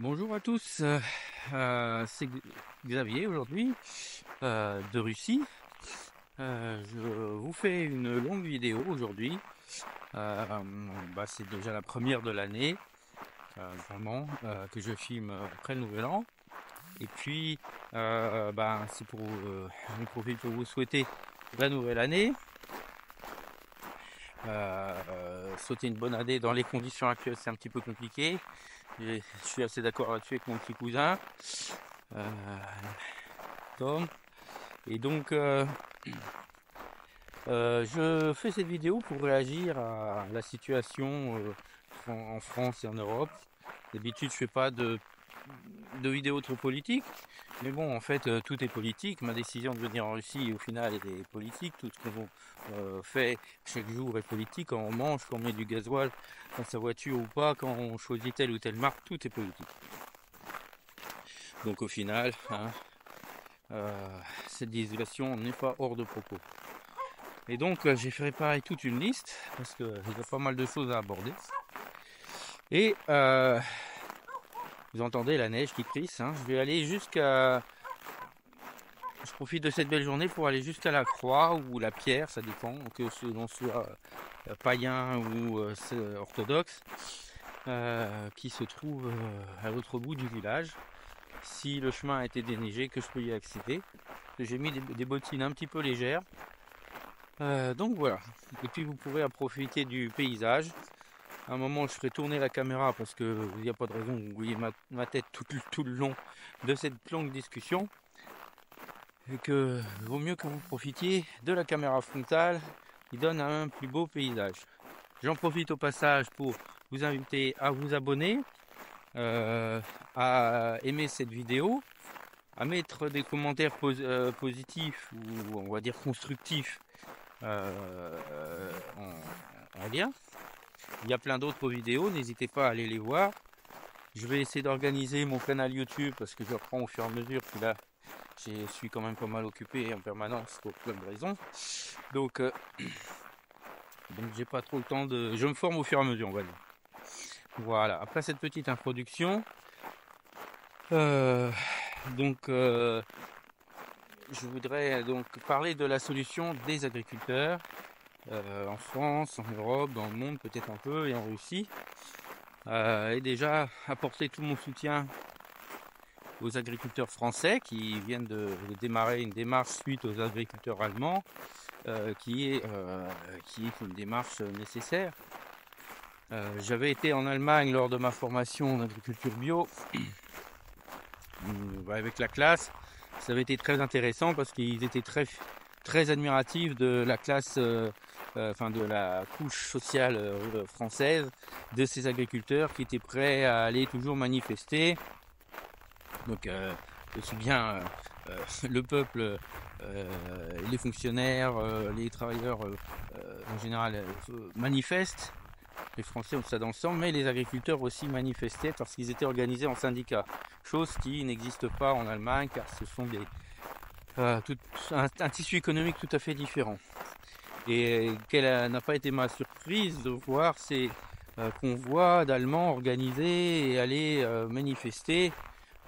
Bonjour à tous, c'est Xavier aujourd'hui de Russie. Je vous fais une longue vidéo aujourd'hui. C'est déjà la première de l'année, vraiment, que je filme après le Nouvel An. Et puis, c'est pour, j'en profite pour vous souhaiter la nouvelle année. Souhaiter une bonne année dans les conditions actuelles, c'est un petit peu compliqué. Je suis assez d'accord là-dessus avec mon petit cousin. Euh, Tom. Et donc, je fais cette vidéo pour réagir à la situation en France et en Europe. D'habitude, je fais pas de vidéos trop politiques, mais bon, en fait, tout est politique. Ma décision de venir en Russie, au final, est politique. Tout ce qu'on fait chaque jour est politique. Quand on mange, quand on met du gasoil dans sa voiture ou pas, quand on choisit telle ou telle marque, tout est politique. Donc, au final, cette désolation n'est pas hors de propos. Et donc j'ai préparé toute une liste parce qu'il y a pas mal de choses à aborder. Et vous entendez la neige qui crisse, hein. Je vais aller jusqu'à... Je profite de cette belle journée pour aller jusqu'à la croix ou la pierre, ça dépend, que l'on soit païen ou orthodoxe, qui se trouve à l'autre bout du village. Si le chemin a été déneigé, que je peux y accéder. J'ai mis des bottines un petit peu légères. Donc voilà. Et puis vous pourrez en profiter du paysage. À un moment, je ferai tourner la caméra parce que il n'y a pas de raison que vous voyez ma tête tout le long de cette longue discussion. Et que vaut mieux que vous profitiez de la caméra frontale qui donne un plus beau paysage. J'en profite au passage pour vous inviter à vous abonner, à aimer cette vidéo, à mettre des commentaires positifs ou on va dire constructifs en lien. Il y a plein d'autres vidéos, n'hésitez pas à aller les voir. Je vais essayer d'organiser mon canal YouTube parce que je reprends au fur et à mesure. Puis là, je suis quand même pas mal occupé en permanence pour plein de raisons. Donc j'ai pas trop le temps de... Je me forme au fur et à mesure, on va dire. Voilà, après cette petite introduction, je voudrais donc parler de la solution des agriculteurs en France, en Europe, dans le monde peut-être un peu, et en Russie. Et déjà apporter tout mon soutien aux agriculteurs français qui viennent de démarrer une démarche suite aux agriculteurs allemands, qui est une démarche nécessaire. J'avais été en Allemagne lors de ma formation en agriculture bio avec la classe. Ça avait été très intéressant parce qu'ils étaient très admiratifs de la classe, de la couche sociale française, de ces agriculteurs qui étaient prêts à aller toujours manifester. Donc aussi bien le peuple, les fonctionnaires, les travailleurs en général manifestent. Les Français ont ça dans le sang, mais les agriculteurs aussi manifestaient parce qu'ils étaient organisés en syndicats, chose qui n'existe pas en Allemagne car ce sont un tissu économique tout à fait différent. Et quelle n'a pas été ma surprise de voir ces convois d'Allemands organisés et aller manifester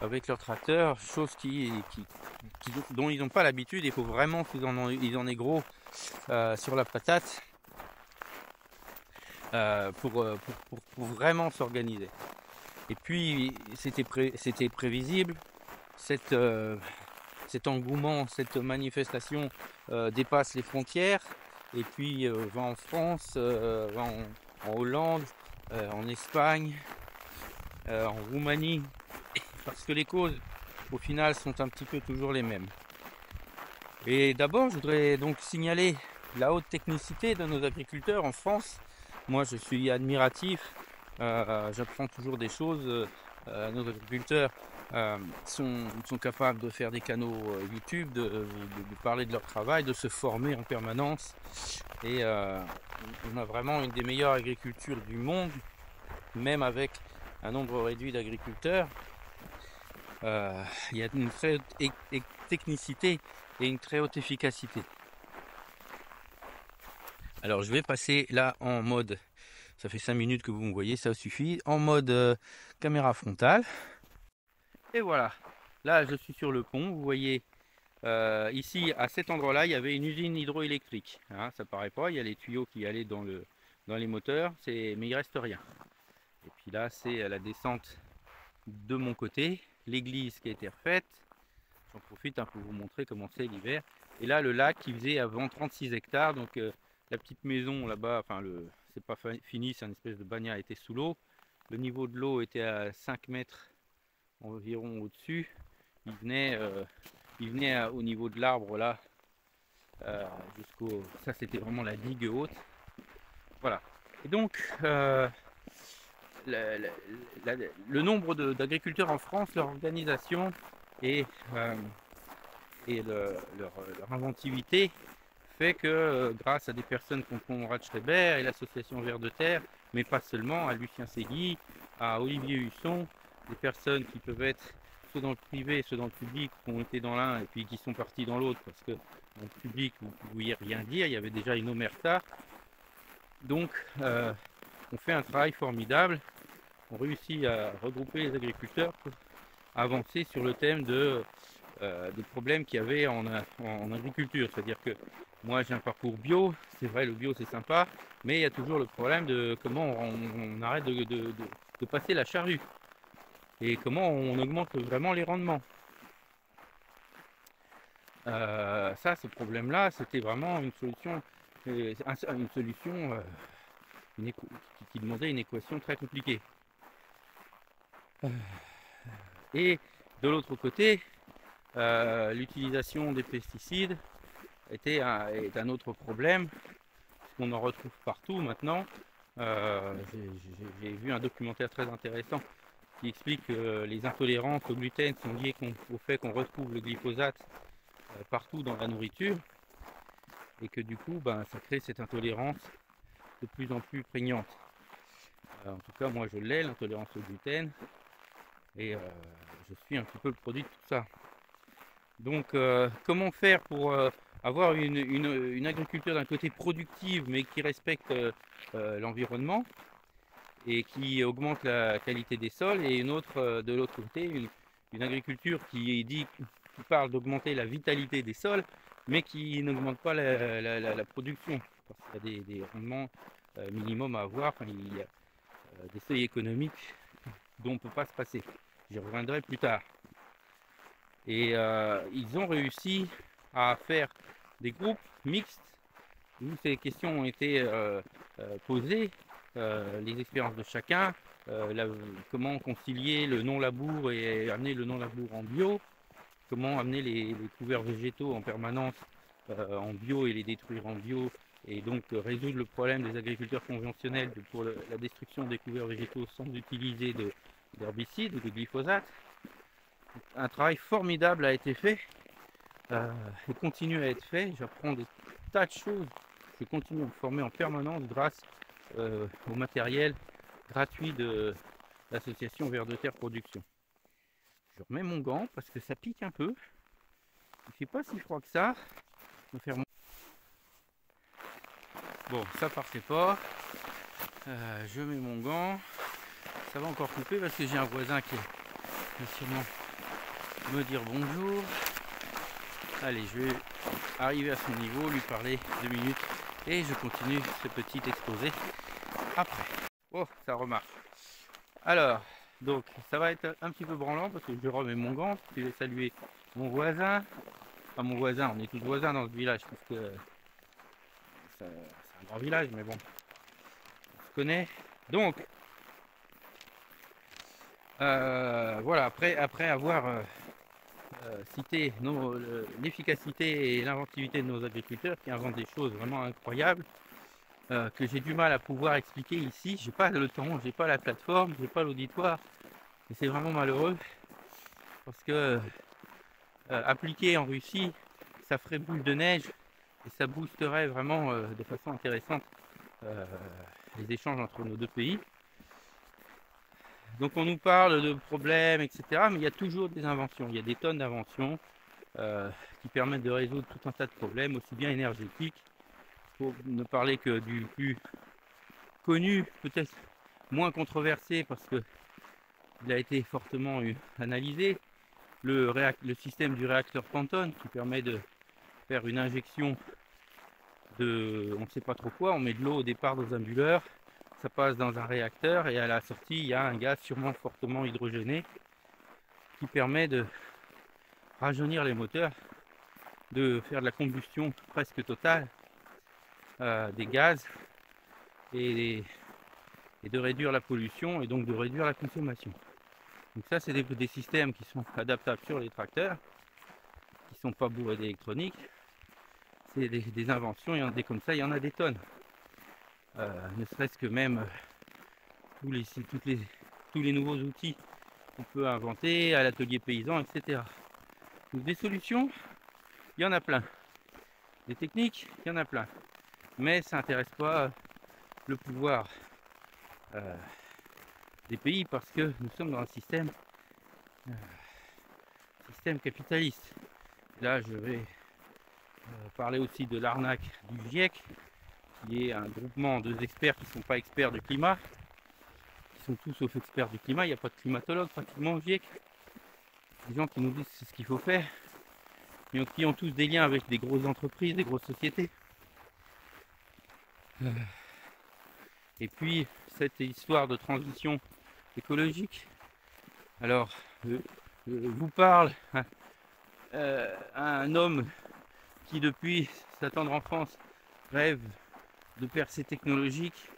avec leurs tracteurs, chose dont ils n'ont pas l'habitude. Il faut vraiment qu'ils ils en aient gros sur la patate pour vraiment s'organiser. Et puis c'était prévisible, cet engouement, cette manifestation dépasse les frontières et puis va en France, va en Hollande, en Espagne, en Roumanie, parce que les causes au final sont un petit peu toujours les mêmes. Et d'abord, je voudrais donc signaler la haute technicité de nos agriculteurs en France. Moi, je suis admiratif, j'apprends toujours des choses. Nos agriculteurs sont capables de faire des canaux YouTube, de parler de leur travail, de se former en permanence. Et on a vraiment une des meilleures agricultures du monde, même avec un nombre réduit d'agriculteurs. Il y a une très haute technicité et une très haute efficacité. Alors je vais passer là en mode, ça fait 5 minutes que vous me voyez, ça suffit, en mode caméra frontale. Et voilà, là je suis sur le pont, vous voyez, ici à cet endroit-là, il y avait une usine hydroélectrique. Hein, ça paraît pas, il y a les tuyaux qui allaient dans les moteurs, mais il reste rien. Et puis là, c'est la descente de mon côté, l'église qui a été refaite. J'en profite pour vous montrer comment c'est l'hiver. Et là, le lac qui faisait avant 36 hectares, donc la petite maison là-bas, enfin, c'est pas fini, c'est une espèce de bagnat était sous l'eau. Le niveau de l'eau était à 5 mètres environ au-dessus. Il venait au niveau de l'arbre là, jusqu'au. Ça, c'était vraiment la digue haute. Voilà. Et donc, la- la- le nombre d'agriculteurs en France, leur organisation et, euh, leur inventivité fait que grâce à des personnes comme Conrad Schreiber et l'association Vers de Terre, mais pas seulement, à Lucien Segui, à Olivier Husson, des personnes qui peuvent être ceux dans le privé, ceux dans le public, qui ont été dans l'un et puis qui sont partis dans l'autre, parce que dans le public, vous ne pouviez rien dire, il y avait déjà une omerta. Donc, on fait un travail formidable, on réussit à regrouper les agriculteurs pour avancer sur le thème des problèmes qu'il y avait en agriculture. C'est-à-dire que moi j'ai un parcours bio, c'est vrai le bio c'est sympa, mais il y a toujours le problème de comment on arrête de passer la charrue et comment on augmente vraiment les rendements. Ça, ce problème-là, c'était vraiment une solution, une solution qui demandait une équation très compliquée. Et de l'autre côté, l'utilisation des pesticides est un autre problème, qu'on en retrouve partout maintenant. J'ai vu un documentaire très intéressant qui explique que les intolérances au gluten sont liées au fait qu'on retrouve le glyphosate partout dans la nourriture et que du coup ça crée cette intolérance de plus en plus prégnante. En tout cas moi je l'ai, l'intolérance au gluten, et je suis un petit peu le produit de tout ça. Donc comment faire pour avoir une agriculture d'un côté productive mais qui respecte l'environnement et qui augmente la qualité des sols, et une autre de l'autre côté, une agriculture qui parle d'augmenter la vitalité des sols mais qui n'augmente pas la production, parce qu'il y a des rendements minimums à avoir, enfin, il y a des seuils économiques dont on ne peut pas se passer. J'y reviendrai plus tard. Et ils ont réussi à faire des groupes mixtes où ces questions ont été posées, les expériences de chacun, comment concilier le non-labour et amener le non-labour en bio, comment amener les couverts végétaux en permanence en bio et les détruire en bio, et donc résoudre le problème des agriculteurs conventionnels pour la destruction des couverts végétaux sans utiliser d'herbicides ou de glyphosate. Un travail formidable a été fait et continue à être fait. J'apprends des tas de choses. Je continue à me former en permanence grâce au matériel gratuit de l'association Vers de Terre Production. Je remets mon gant parce que ça pique un peu. Il fait pas si froid que ça. Je vais faire mon... Bon, ça partait pas. Je mets mon gant. Ça va encore couper parce que j'ai un voisin qui va sûrement me dire bonjour. Allez, je vais arriver à son niveau, lui parler 2 minutes et je continue ce petit exposé après. Oh, ça remarche. Alors, donc ça va être un petit peu branlant parce que je remets mon gant. Je vais saluer mon voisin. Enfin, mon voisin, on est tous voisins dans ce village parce que c'est un grand village, mais bon, on se connaît. Donc, voilà, après avoir cité l'efficacité et l'inventivité de nos agriculteurs qui inventent des choses vraiment incroyables, que j'ai du mal à pouvoir expliquer ici. J'ai pas le temps, j'ai pas la plateforme, j'ai pas l'auditoire, et c'est vraiment malheureux parce que appliqué en Russie, ça ferait boule de neige et ça boosterait vraiment de façon intéressante euh, les échanges entre nos deux pays. Donc on nous parle de problèmes, etc., mais il y a toujours des inventions, il y a des tonnes d'inventions qui permettent de résoudre tout un tas de problèmes, aussi bien énergétiques, pour ne parler que du plus connu, peut-être moins controversé, parce que il a été fortement analysé. Le système du réacteur Pantone qui permet de faire une injection de on ne sait pas trop quoi, on met de l'eau au départ dans un bulleur, ça passe dans un réacteur et à la sortie il y a un gaz sûrement fortement hydrogéné qui permet de rajeunir les moteurs, de faire de la combustion presque totale des gaz et, et de réduire la pollution et donc de réduire la consommation. Donc ça c'est des systèmes qui sont adaptables sur les tracteurs, qui sont pas bourrés d'électronique. C'est des inventions, il y en a des comme ça, il y en a des tonnes. Ne serait-ce que même tous les nouveaux outils qu'on peut inventer à l'atelier paysan, etc. Donc des solutions, il y en a plein. Des techniques, il y en a plein. Mais ça n'intéresse pas le pouvoir des pays parce que nous sommes dans un système capitaliste. Là, je vais parler aussi de l'arnaque du GIEC, qui est un groupement d'experts qui ne sont pas experts du climat, qui sont tous sauf experts du climat. Il n'y a pas de climatologue pratiquement au GIEC. Des gens qui nous disent ce qu'il faut faire, mais qui ont tous des liens avec des grosses entreprises, des grosses sociétés. Et puis, cette histoire de transition écologique. Alors, je vous parle un homme qui, depuis sa tendre enfance, rêve de percées technologiques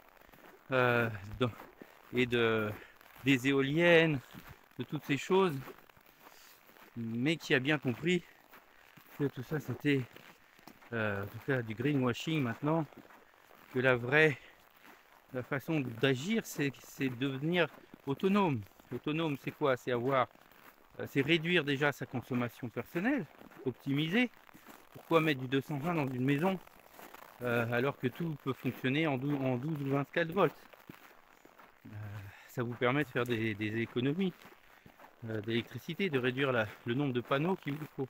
et des éoliennes, de toutes ces choses, mais qui a bien compris que tout ça c'était en tout cas du greenwashing maintenant, que la façon d'agir c'est devenir autonome. Autonome c'est quoi? C'est réduire déjà sa consommation personnelle, optimiser. Pourquoi mettre du 220 dans une maison alors que tout peut fonctionner en 12 ou 24 volts? Ça vous permet de faire des économies d'électricité, de réduire le nombre de panneaux qu'il vous faut.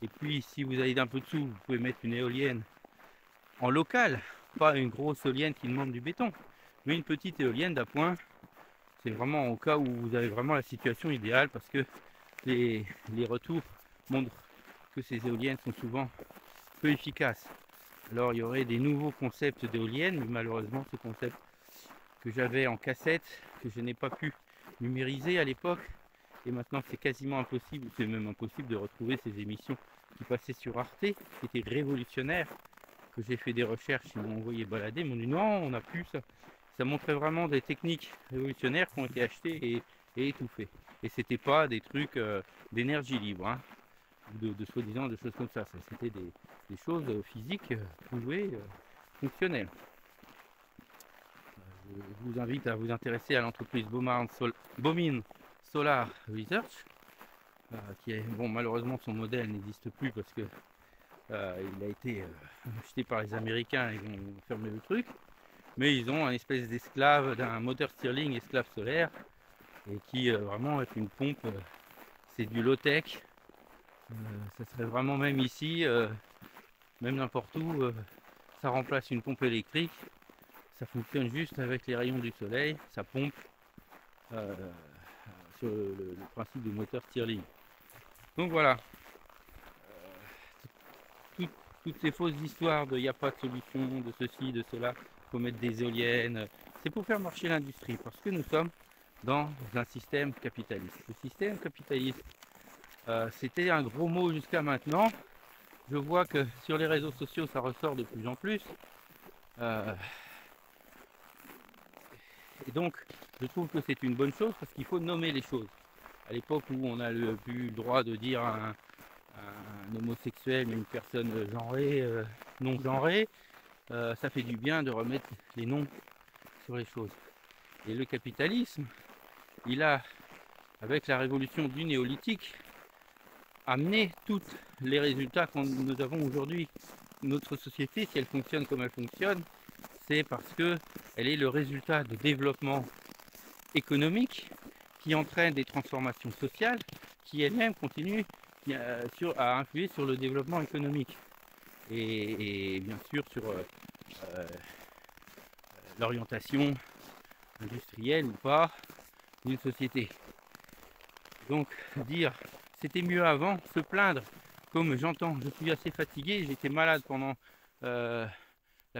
Et puis si vous avez un peu de sous, vous pouvez mettre une éolienne en local, pas une grosse éolienne qui demande du béton, mais une petite éolienne d'appoint. C'est vraiment au cas où vous avez vraiment la situation idéale, parce que les retours montrent que ces éoliennes sont souvent peu efficaces. Alors il y aurait des nouveaux concepts d'éoliennes, mais malheureusement ce concept que j'avais en cassette, que je n'ai pas pu numériser à l'époque, et maintenant c'est quasiment impossible, c'est même impossible de retrouver ces émissions qui passaient sur Arte, qui étaient révolutionnaires, que j'ai fait des recherches, ils m'ont envoyé balader, ils m'ont dit non, on n'a plus ça. Ça montrait vraiment des techniques révolutionnaires qui ont été achetées et étouffées. Et c'était pas des trucs d'énergie libre, hein, de soi-disant des choses comme ça. C'était des choses physiques prouvées, fonctionnelles. Je vous invite à vous intéresser à l'entreprise Bomin Solar Research, qui est, bon, malheureusement son modèle n'existe plus parce que il a été acheté par les Américains, ils ont fermé le truc, mais ils ont un espèce d'esclave, d'un moteur Stirling esclave solaire, et qui vraiment est une pompe, c'est du low-tech, ça serait vraiment même ici, même n'importe où, ça remplace une pompe électrique, ça fonctionne juste avec les rayons du soleil, ça pompe sur le principe du moteur Stirling. Donc voilà, toutes ces fausses histoires de il n'y a pas de solution, de ceci, de cela, il faut mettre des éoliennes, c'est pour faire marcher l'industrie, parce que nous sommes dans un système capitaliste. Le système capitaliste, c'était un gros mot jusqu'à maintenant. Je vois que sur les réseaux sociaux, ça ressort de plus en plus. Et donc, je trouve que c'est une bonne chose parce qu'il faut nommer les choses. À l'époque où on a plus le droit de dire un homosexuel, mais une personne genrée, non genrée, ça fait du bien de remettre les noms sur les choses. Et le capitalisme, il a, avec la révolution du néolithique, amené tous les résultats que nous avons aujourd'hui. Notre société, si elle fonctionne comme elle fonctionne, c'est parce qu'elle est le résultat de développement économique qui entraîne des transformations sociales qui elles-mêmes continuent à influer sur le développement économique et bien sûr sur l'orientation industrielle ou pas d'une société. Donc dire c'était mieux avant, se plaindre, comme j'entends, je suis assez fatigué, j'étais malade pendant la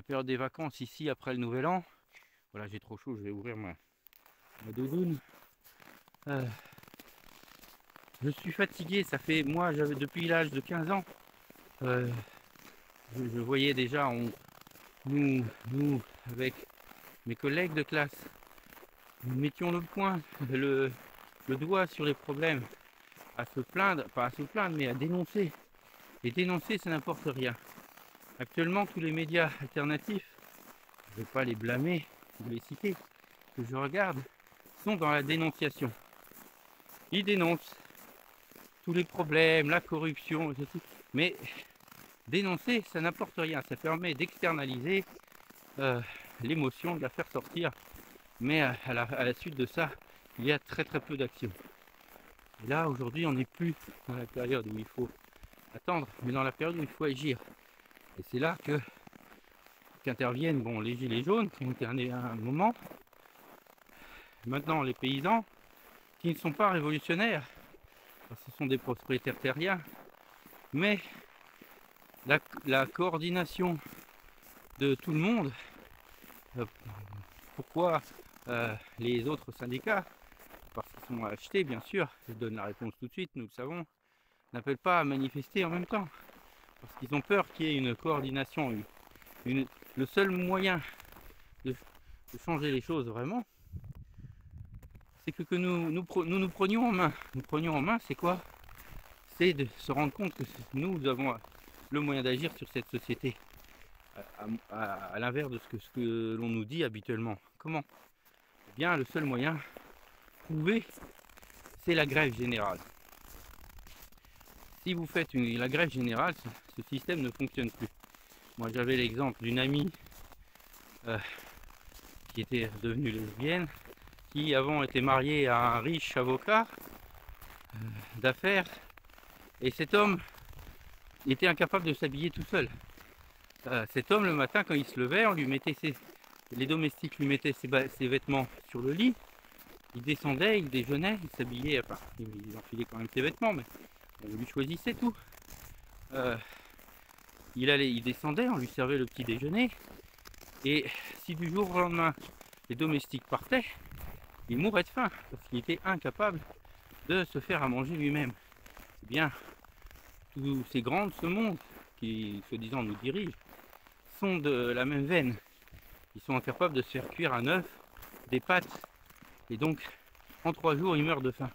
période des vacances ici après le nouvel an. Voilà, j'ai trop chaud, je vais ouvrir ma doudoune. Euh, je suis fatigué, ça fait moi j'avais depuis l'âge de 15 ans. euh, je voyais déjà nous avec mes collègues de classe, nous mettions le doigt sur les problèmes, à se plaindre, pas à se plaindre, mais à dénoncer. Et dénoncer, ça n'importe rien. Actuellement, tous les médias alternatifs, je ne vais pas les blâmer ou les citer, que je regarde, sont dans la dénonciation. Ils dénoncent tous les problèmes, la corruption, etc. Mais dénoncer, ça n'apporte rien. Ça permet d'externaliser l'émotion, de la faire sortir. Mais à la suite de ça, il y a très très peu d'action. Et là, aujourd'hui, on n'est plus dans la période où il faut attendre, mais dans la période où il faut agir. Et c'est là qu'interviennent bon, les gilets jaunes, qui ont été un moment. Maintenant, les paysans, qui ne sont pas révolutionnaires, ce sont des propriétaires terriens, mais la coordination de tout le monde, pourquoi les autres syndicats, parce qu'ils sont achetés bien sûr, je donne la réponse tout de suite, nous le savons, n'appellent pas à manifester en même temps, parce qu'ils ont peur qu'il y ait une coordination, le seul moyen de changer les choses vraiment, c'est que nous prenions en main. Nous prenions en main, c'est quoi? C'est de se rendre compte que nous avons le moyen d'agir sur cette société, à l'inverse de ce que l'on nous dit habituellement. Comment? Eh bien, le seul moyen prouvé, c'est la grève générale. Si vous faites la grève générale, ce système ne fonctionne plus. Moi, j'avais l'exemple d'une amie qui était devenue lesbienne, qui avant était mariée à un riche avocat d'affaires, et cet homme était incapable de s'habiller tout seul. Cet homme, le matin, quand il se levait, les domestiques lui mettaient ses vêtements sur le lit, il descendait, il déjeunait, il s'habillait, enfin, il enfilait quand même ses vêtements, mais on lui choisissait tout. Il descendait, on lui servait le petit déjeuner, et si du jour au lendemain, les domestiques partaient, il mourrait de faim, parce qu'il était incapable de se faire à manger lui-même. Eh bien, tous ces grands de ce monde, qui soi-disant nous dirigent, sont de la même veine. Ils sont incapables de se faire cuire un œuf, des pâtes, et donc en 3 jours ils meurent de faim.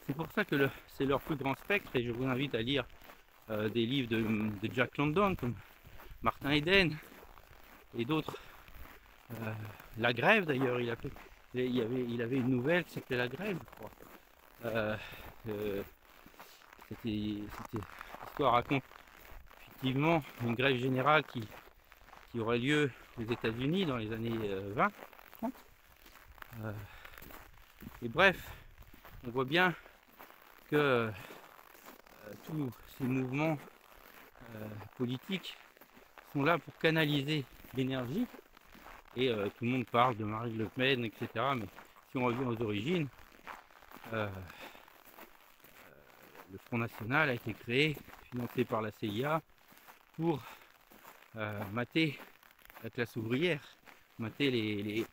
C'est pour ça que c'est leur plus grand spectre, et je vous invite à lire des livres de Jack London comme Martin Eden et d'autres. La grève d'ailleurs, il avait une nouvelle qui s'appelait La Grève, je crois. L'histoire raconte effectivement une grève générale qui aurait lieu aux États-Unis dans les années 20, 30. Et bref, on voit bien que tous ces mouvements politiques sont là pour canaliser l'énergie. Et tout le monde parle de Marine Le Pen, etc. Mais si on revient aux origines, le Front National a été créé, financé par la CIA, pour mater la classe ouvrière, mater les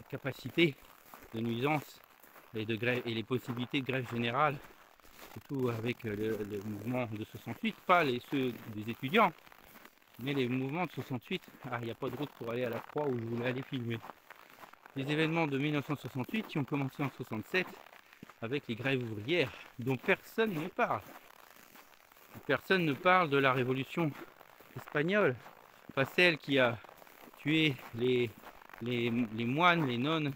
capacités de nuisance et les possibilités de grève générale, surtout avec le mouvement de 68, pas ceux des étudiants, mais les mouvements de 68. Il n'y a pas de route pour aller à la Croix où je voulais aller filmer. Les événements de 1968 qui ont commencé en 67 avec les grèves ouvrières dont personne ne parle. Personne ne parle de la révolution espagnole, pas celle qui a tué les moines, les nonnes,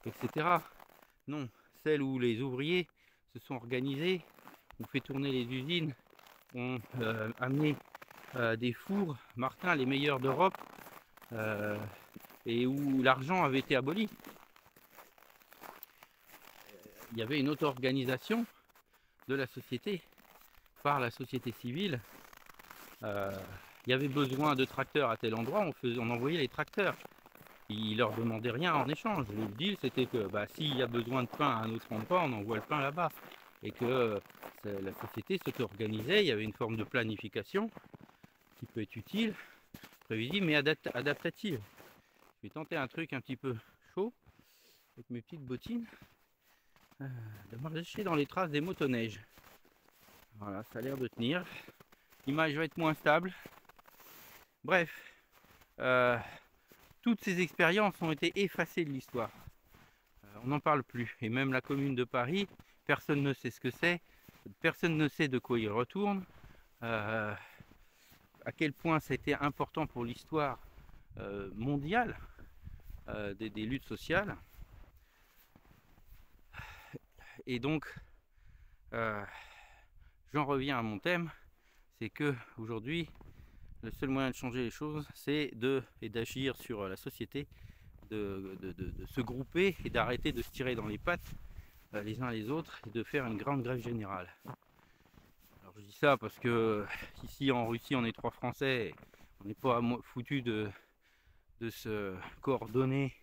etc. Non, celle où les ouvriers se sont organisés, ont fait tourner les usines, ont amené des fours, Martin, les meilleurs d'Europe, et où l'argent avait été aboli. Il y avait une auto-organisation de la société par la société civile. Il y avait besoin de tracteurs à tel endroit, on envoyait les tracteurs. ils leur demandaient rien en échange. Le deal, c'était que bah, s'il y a besoin de pain à un autre endroit, on envoie le pain là-bas. Et que la société s'auto-organisait, il y avait une forme de planification qui peut être utile, prévisible, mais adaptative. Je vais tenter un truc un petit peu chaud, avec mes petites bottines, de marcher dans les traces des motoneiges. Voilà, ça a l'air de tenir. L'image va être moins stable. Bref, toutes ces expériences ont été effacées de l'histoire. On n'en parle plus. Et même la commune de Paris, personne ne sait ce que c'est. Personne ne sait de quoi il retourne. À quel point ça a été important pour l'histoire mondiale des luttes sociales. Et donc, j'en reviens à mon thème, c'est que aujourd'hui, le seul moyen de changer les choses, c'est d'agir sur la société, de se grouper et d'arrêter de se tirer dans les pattes les uns les autres et de faire une grande grève générale. Alors je dis ça parce que ici en Russie, on est 3 Français, on n'est pas foutu de se coordonner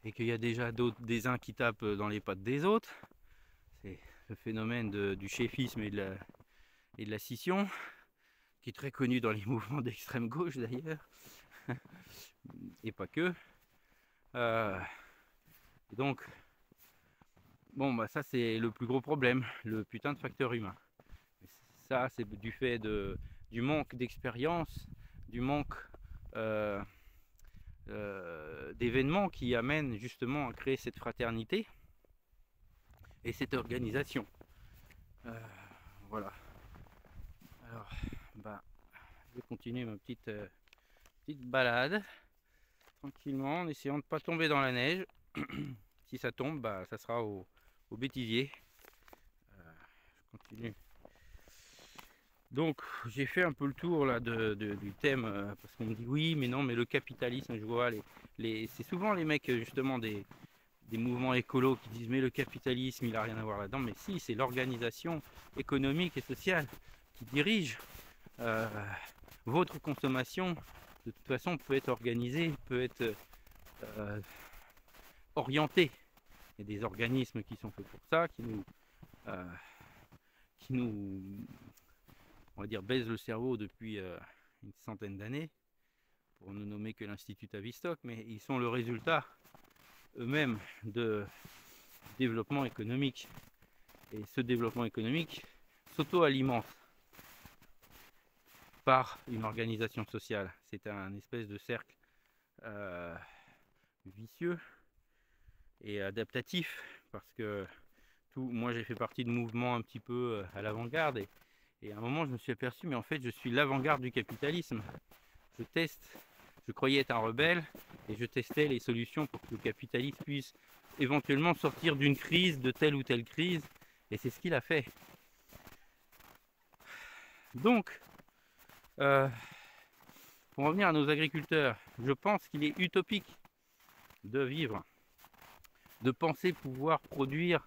et qu'il y a déjà des uns qui tapent dans les pattes des autres. C'est le phénomène du chéfisme et de la scission, qui est très connu dans les mouvements d'extrême gauche d'ailleurs, et pas que. Donc, bon, bah ça c'est le plus gros problème, le putain de facteur humain. Ça c'est du fait du manque d'expérience, du manque d'événements qui amènent justement à créer cette fraternité et cette organisation. Voilà. Alors, bah, je vais continuer ma petite balade tranquillement en essayant de ne pas tomber dans la neige. Si ça tombe, bah, ça sera au bêtisier. Je continue. Donc j'ai fait un peu le tour là du thème parce qu'on me dit oui mais non mais le capitalisme, je vois c'est souvent les mecs justement des mouvements écolos qui disent mais le capitalisme il a rien à voir là-dedans, mais si, c'est l'organisation économique et sociale qui dirige votre consommation. De toute façon peut être organisée, peut être orientée. Il y a des organismes qui sont faits pour ça, qui nous on va dire baisent le cerveau depuis une centaine d'années, pour ne nommer que l'Institut Tavistock, mais ils sont le résultat eux-mêmes de développement économique. Et ce développement économique s'auto-alimente par une organisation sociale. C'est un espèce de cercle vicieux et adaptatif, parce que moi j'ai fait partie de mouvements un petit peu à l'avant-garde, et à un moment je me suis aperçu, mais en fait je suis l'avant-garde du capitalisme. Je croyais être un rebelle et je testais les solutions pour que le capitalisme puisse éventuellement sortir d'une crise, de telle ou telle crise, et c'est ce qu'il a fait. Donc, pour revenir à nos agriculteurs, je pense qu'il est utopique de vivre, de penser pouvoir produire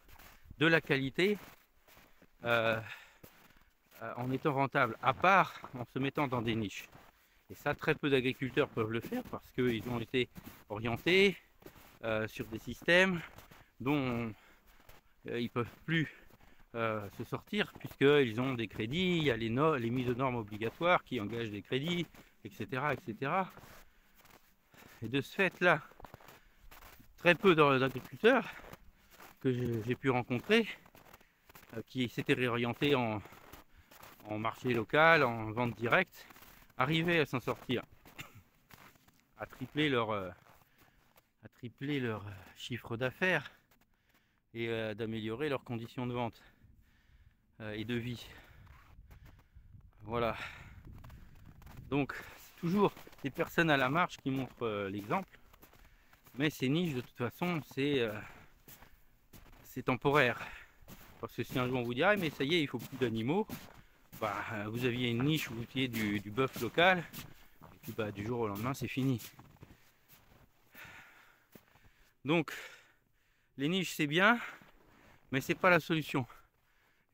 de la qualité en étant rentable, à part en se mettant dans des niches. Et ça, très peu d'agriculteurs peuvent le faire parce qu'ils ont été orientés sur des systèmes dont ils ne peuvent plus se sortir, puisqu'ils ont des crédits, il y a les mises aux normes obligatoires qui engagent des crédits, etc. etc. Et de ce fait-là, très peu d'agriculteurs que j'ai pu rencontrer qui s'étaient réorientés en marché local, en vente directe, arrivaient à s'en sortir, à tripler leur chiffre d'affaires et d'améliorer leurs conditions de vente et de vie. Voilà. Donc c'est toujours des personnes à la marge qui montrent l'exemple, mais ces niches de toute façon c'est temporaire, parce que si un jour on vous dit ah mais ça y est il faut plus d'animaux, bah, vous aviez une niche où vous étiez du bœuf local, et puis bah, du jour au lendemain c'est fini. Donc les niches c'est bien, mais c'est pas la solution.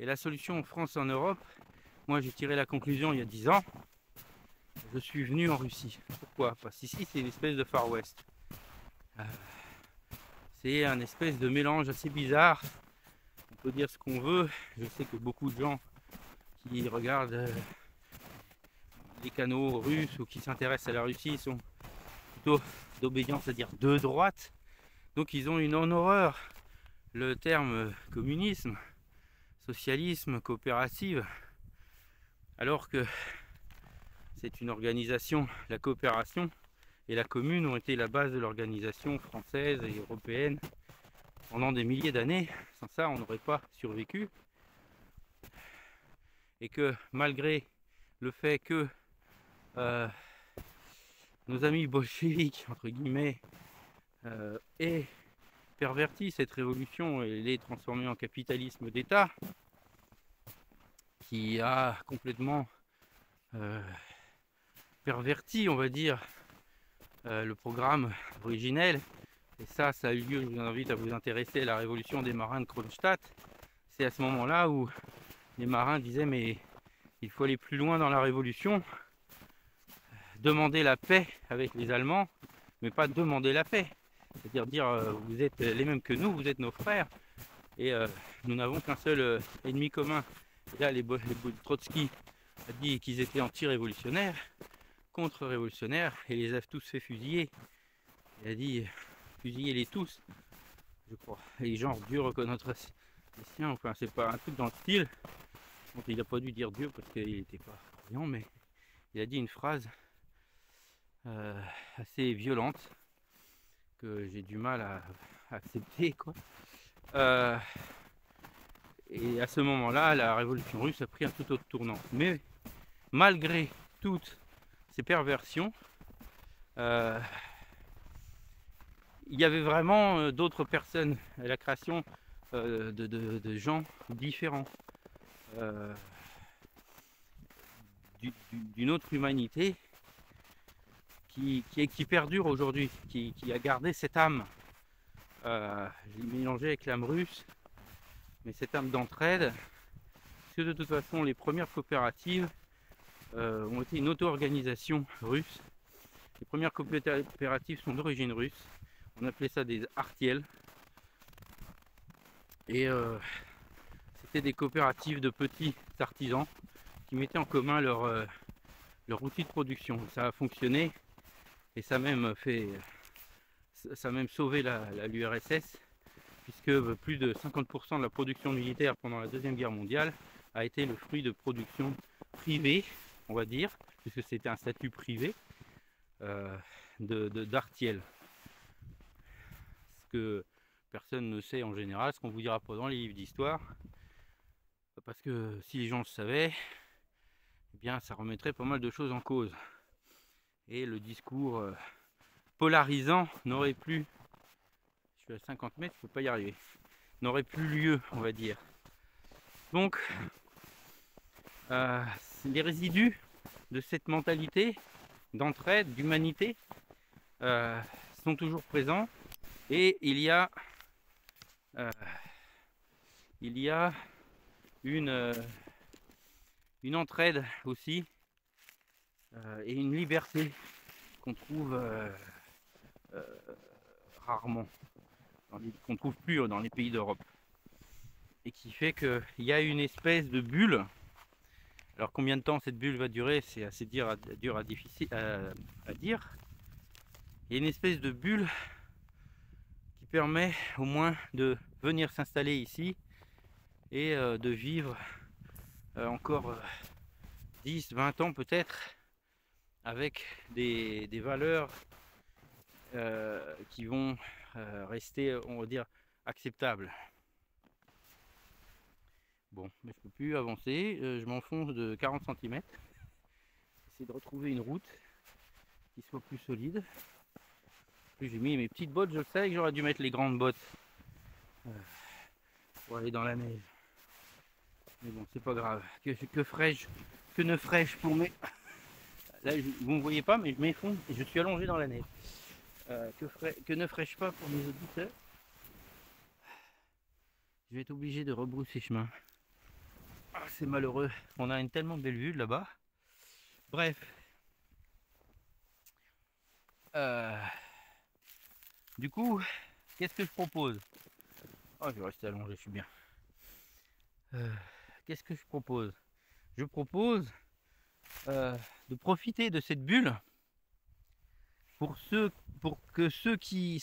Et la solution en France et en Europe, moi j'ai tiré la conclusion il y a 10 ans, je suis venu en Russie. Pourquoi? Parce qu'ici c'est une espèce de Far West. C'est un espèce de mélange assez bizarre. On peut dire ce qu'on veut. Je sais que beaucoup de gens qui regardent les canaux russes ou qui s'intéressent à la Russie sont plutôt d'obédience, c'est-à-dire de droite. Donc ils ont une en horreur le terme communisme, socialisme, coopérative, alors que c'est une organisation, la coopération et la commune ont été la base de l'organisation française et européenne pendant des milliers d'années. Sans ça, on n'aurait pas survécu. Et que malgré le fait que nos amis bolcheviques, entre guillemets, aient perverti cette révolution et l'ait transformée en capitalisme d'État, qui a complètement perverti, on va dire, le programme originel. Et ça a eu lieu, je vous invite à vous intéresser à la révolution des marins de Kronstadt. C'est à ce moment-là où les marins disaient mais il faut aller plus loin dans la révolution, demander la paix avec les Allemands, mais pas demander la paix. C'est-à-dire dire vous êtes les mêmes que nous, vous êtes nos frères, et nous n'avons qu'un seul ennemi commun. Et là, Trotsky a dit qu'ils étaient anti-révolutionnaires, contre-révolutionnaires, et les a tous fait fusiller. Il a dit fusillez-les tous, je crois. Et les gens ont dû reconnaître les siens, enfin c'est pas un truc dans le style. Donc, il n'a pas dû dire Dieu parce qu'il n'était pas croyant, mais il a dit une phrase assez violente que j'ai du mal à accepter, quoi. Et à ce moment-là, la révolution russe a pris un tout autre tournant. Mais malgré toutes ces perversions, il y avait vraiment d'autres personnes à la création de gens différents, d'une autre humanité qui perdure aujourd'hui, qui a gardé cette âme. Je l'ai mélangé avec l'âme russe, mais cette âme d'entraide, parce que de toute façon les premières coopératives ont été une auto-organisation russe. Les premières coopératives sont d'origine russe. On appelait ça des artiels. Et c'était des coopératives de petits artisans qui mettaient en commun leur outil de production. Ça a fonctionné et ça a même sauvé l'URSS, puisque plus de 50% de la production militaire pendant la Deuxième Guerre mondiale a été le fruit de production privée, on va dire, puisque c'était un statut privé d'artiel. Ce que personne ne sait en général, ce qu'on vous dira pas dans les livres d'histoire, parce que si les gens le savaient, eh bien ça remettrait pas mal de choses en cause. Et le discours polarisant n'aurait plus, je suis à 50 mètres, je peux pas y arriver, n'aurait plus lieu, on va dire. Donc les résidus de cette mentalité d'entraide, d'humanité sont toujours présents, et il y a une entraide aussi et une liberté qu'on trouve rarement, qu'on ne trouve plus dans les pays d'Europe, et qui fait qu'il y a une espèce de bulle. Alors combien de temps cette bulle va durer, c'est assez dur à dire. Il y a une espèce de bulle qui permet au moins de venir s'installer ici et de vivre encore 10, 20 ans peut-être, avec des valeurs qui vont rester, on va dire, acceptables. Bon, mais je peux plus avancer, je m'enfonce de 40 cm. J'essaie de retrouver une route qui soit plus solide. Plus j'ai mis mes petites bottes, je le sais que j'aurais dû mettre les grandes bottes pour aller dans la neige. Mais bon, c'est pas grave. Que ne ferais-je pour mes... Là, vous ne voyez pas, mais je m'effondre et je suis allongé dans la neige. Que ne ferais-je pas pour mes auditeurs? Je vais être obligé de rebrousser chemin. Ah, c'est malheureux. On a une tellement belle vue là-bas. Bref. Du coup, qu'est-ce que je propose? Oh, je vais rester allongé, je suis bien. Qu'est-ce que je propose? Je propose de profiter de cette bulle pour que ceux qui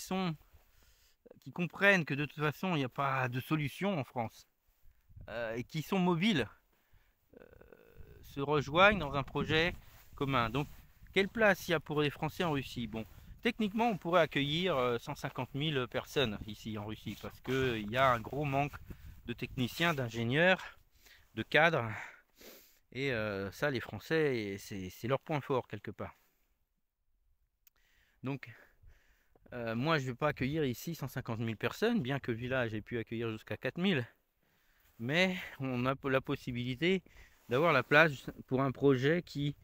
comprennent que de toute façon il n'y a pas de solution en France et qui sont mobiles se rejoignent dans un projet commun. Donc, quelle place il y a pour les Français en Russie? Bon, techniquement, on pourrait accueillir 150 000 personnes ici en Russie parce qu'il y a un gros manque de techniciens, d'ingénieurs, de cadres. Et ça, les Français, c'est leur point fort quelque part. Donc, moi, je ne vais pas accueillir ici 150 000 personnes, bien que le village ait pu accueillir jusqu'à 4 000. Mais on a la possibilité d'avoir la place pour un projet qui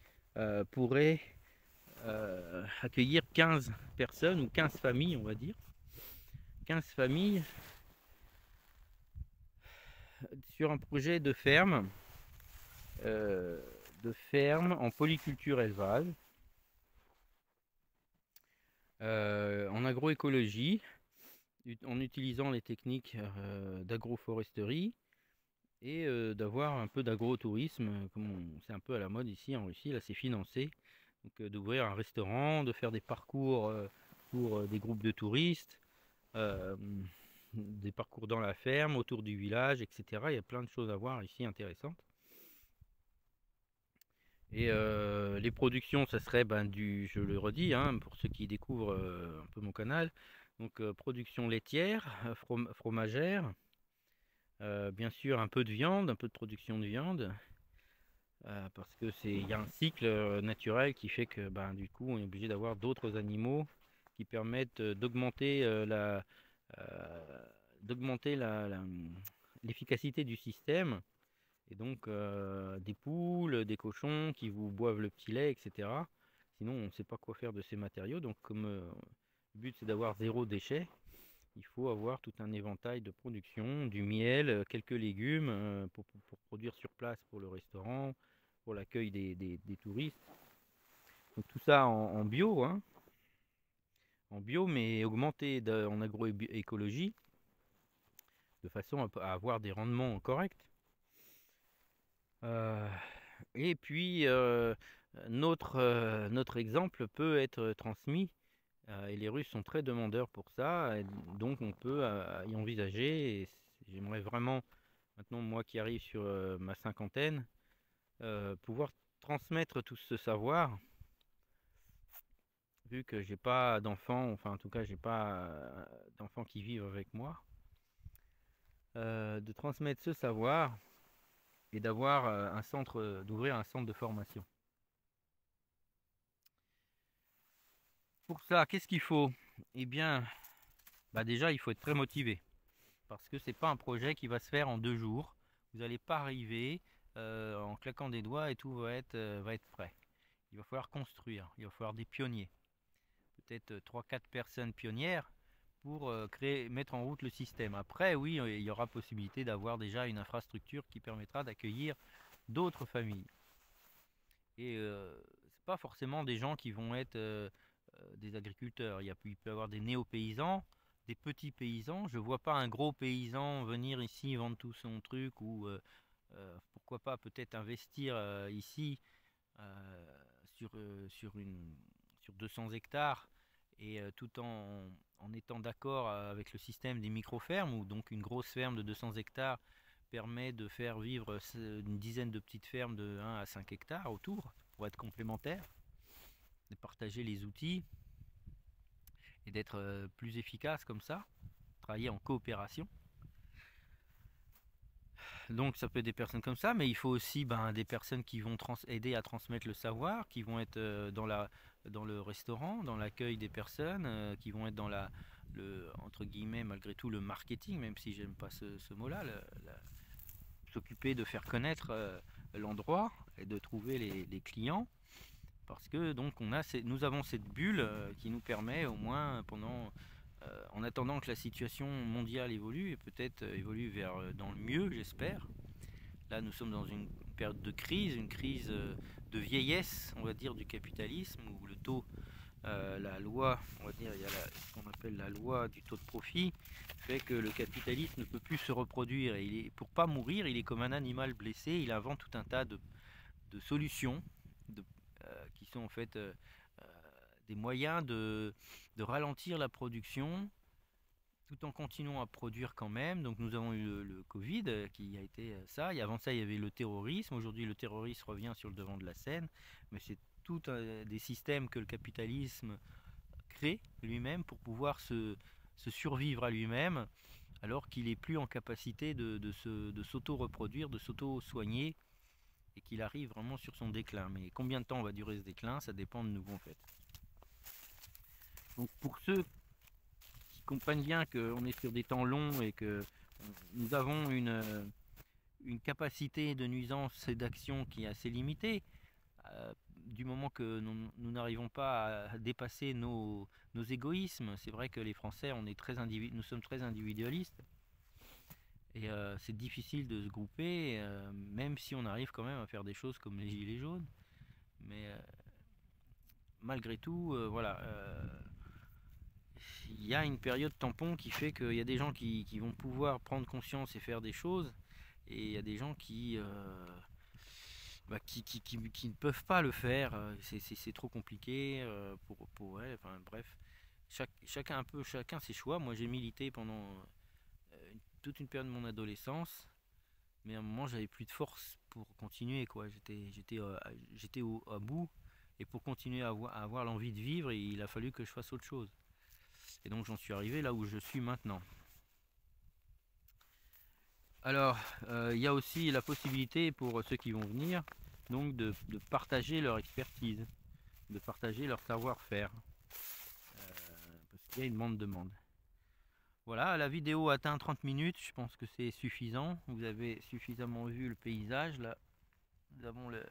pourrait accueillir 15 personnes ou 15 familles, on va dire. 15 familles sur un projet de ferme en polyculture élevage, en agroécologie, en utilisant les techniques d'agroforesterie et d'avoir un peu d'agrotourisme, comme c'est un peu à la mode ici en Russie, là c'est financé. Donc d'ouvrir un restaurant, de faire des parcours pour des groupes de touristes, euh, des parcours dans la ferme, autour du village, etc. Il y a plein de choses à voir ici intéressantes. Et les productions, ça serait je le redis, hein, pour ceux qui découvrent un peu mon canal, donc production laitière, fromagère, bien sûr un peu de viande, un peu de production de viande, parce que il y a un cycle naturel qui fait que du coup on est obligé d'avoir d'autres animaux qui permettent d'augmenter l'efficacité du système. Et donc des poules, des cochons qui vous boivent le petit lait, etc. Sinon on ne sait pas quoi faire de ces matériaux. Donc comme le but c'est d'avoir zéro déchet, il faut avoir tout un éventail de production, du miel, quelques légumes pour produire sur place pour le restaurant, pour l'accueil des touristes. Donc tout ça en bio, hein, en bio, mais augmenté en agroécologie, de façon à avoir des rendements corrects. Et puis notre exemple peut être transmis et les Russes sont très demandeurs pour ça, et donc on peut y envisager. Et j'aimerais vraiment, maintenant moi qui arrive sur ma cinquantaine, pouvoir transmettre tout ce savoir, vu que j'ai pas d'enfants, enfin en tout cas j'ai pas d'enfants qui vivent avec moi, de transmettre ce savoir et d'avoir d'ouvrir un centre de formation. Pour ça, qu'est-ce qu'il faut? Eh bien, déjà il faut être très motivé, parce que c'est pas un projet qui va se faire en 2 jours. Vous n'allez pas arriver en claquant des doigts et tout va être prêt. Il va falloir construire, il va falloir des pionniers, peut-être 3-4 personnes pionnières pour mettre en route le système. Après, oui, il y aura possibilité d'avoir déjà une infrastructure qui permettra d'accueillir d'autres familles. Et c'est pas forcément des gens qui vont être des agriculteurs. Il peut y avoir des néo-paysans, des petits paysans. Je vois pas un gros paysan venir ici vendre tout son truc ou pourquoi pas peut-être investir ici sur 200 hectares et tout en étant d'accord avec le système des micro-fermes, où donc une grosse ferme de 200 hectares permet de faire vivre une dizaine de petites fermes de 1 à 5 hectares autour pour être complémentaires, de partager les outils et d'être plus efficace comme ça, travailler en coopération. Donc ça peut être des personnes comme ça, mais il faut aussi des personnes qui vont aider à transmettre le savoir, qui vont être dans le restaurant, dans l'accueil des personnes, qui vont être dans entre guillemets, malgré tout, le marketing, même si j'aime pas ce mot-là, s'occuper de faire connaître l'endroit et de trouver les clients. Parce que donc nous avons cette bulle qui nous permet au moins en attendant que la situation mondiale évolue et peut-être évolue dans le mieux, j'espère. Là, nous sommes dans une période de crise, une crise de vieillesse, on va dire, du capitalisme, où le taux la loi, on va dire, il y a ce qu'on appelle la loi du taux de profit, fait que le capitaliste ne peut plus se reproduire. Et pour pas mourir, il est comme un animal blessé, il invente tout un tas de solutions de, qui sont en fait euh, des moyens de ralentir la production tout en continuant à produire quand même. Donc nous avons eu le Covid qui a été ça. Et avant ça, il y avait le terrorisme. Aujourd'hui, le terrorisme revient sur le devant de la scène. Mais c'est tout des systèmes que le capitalisme crée lui-même pour pouvoir se survivre à lui-même, alors qu'il n'est plus en capacité de s'auto-reproduire, de s'auto-soigner, et qu'il arrive vraiment sur son déclin. Mais combien de temps va durer ce déclin, ça dépend de nous en fait. Donc pour ceux qui comprennent bien qu'on est sur des temps longs et que nous avons une capacité de nuisance et d'action qui est assez limitée, du moment que nous n'arrivons pas à dépasser nos égoïsmes. C'est vrai que les Français, nous sommes très individualistes et c'est difficile de se grouper, même si on arrive quand même à faire des choses comme les Gilets jaunes. Mais malgré tout, voilà. Il y a une période tampon qui fait qu'il y a des gens qui vont pouvoir prendre conscience et faire des choses, et il y a des gens qui ne peuvent pas le faire. C'est trop compliqué pour elles. Enfin, bref, chacun ses choix. Moi, j'ai milité pendant toute une période de mon adolescence, mais à un moment, j'avais plus de force pour continuer, quoi. J'étais à bout, et pour continuer à avoir l'envie de vivre, il a fallu que je fasse autre chose. Et donc j'en suis arrivé là où je suis maintenant. Alors, il y a aussi la possibilité pour ceux qui vont venir, donc de partager leur expertise, de partager leur savoir-faire, parce qu'il y a une grande demande. Voilà, la vidéo atteint 30 minutes, je pense que c'est suffisant. Vous avez suffisamment vu le paysage. Là, nous avons le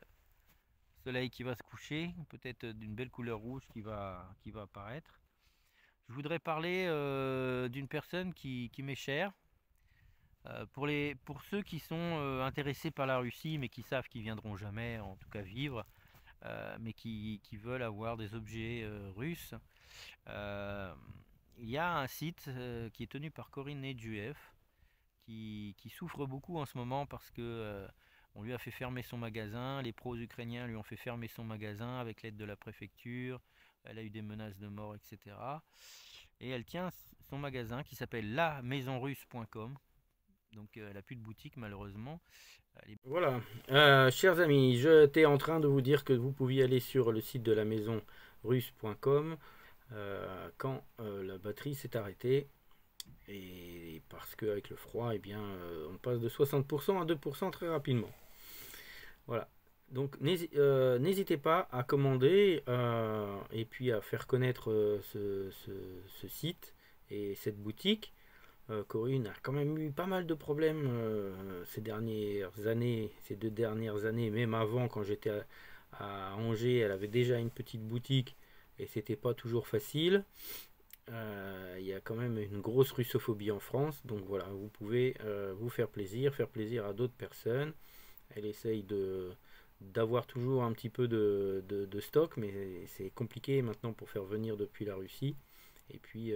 soleil qui va se coucher, peut-être d'une belle couleur rouge qui va apparaître. Je voudrais parler d'une personne qui m'est chère. Pour ceux qui sont intéressés par la Russie, mais qui savent qu'ils viendront jamais, en tout cas vivre, mais qui veulent avoir des objets russes, euh, il y a un site qui est tenu par Corinne Nedjuev, qui souffre beaucoup en ce moment parce que on lui a fait fermer son magasin, les pros ukrainiens lui ont fait fermer son magasin avec l'aide de la préfecture, elle a eu des menaces de mort, etc. Et elle tient son magasin qui s'appelle lamaisonrusse.com. Donc elle n'a plus de boutique malheureusement. Voilà, chers amis, j'étais en train de vous dire que vous pouviez aller sur le site de la maison russe.com quand la batterie s'est arrêtée. Et parce qu'avec le froid, eh bien, on passe de 60% à 2% très rapidement. Voilà. Donc n'hésitez pas à commander et puis à faire connaître ce site et cette boutique. Corinne a quand même eu pas mal de problèmes ces dernières années, ces 2 dernières années, même avant quand j'étais à Angers, elle avait déjà une petite boutique et c'était pas toujours facile. Il y a quand même une grosse russophobie en France, donc voilà, vous pouvez vous faire plaisir à d'autres personnes. Elle essaye d'avoir toujours un petit peu de stock, mais c'est compliqué maintenant pour faire venir depuis la Russie. Et puis,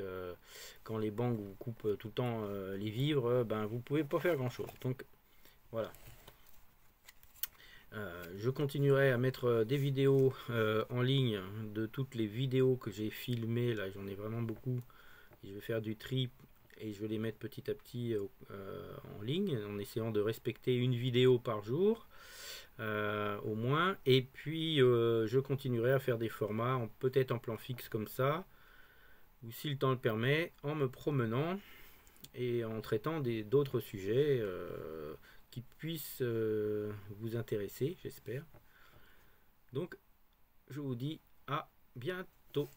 quand les banques vous coupent tout le temps les vivres, ben, vous pouvez pas faire grand-chose. Donc, voilà. Je continuerai à mettre des vidéos en ligne de toutes les vidéos que j'ai filmées. Là, j'en ai vraiment beaucoup. Et je vais faire du tri et je vais les mettre petit à petit en ligne en essayant de respecter une vidéo par jour au moins. Et puis, je continuerai à faire des formats, peut-être en plan fixe comme ça, ou si le temps le permet, en me promenant et en traitant d'autres sujets qui puissent vous intéresser, j'espère. Donc, je vous dis à bientôt.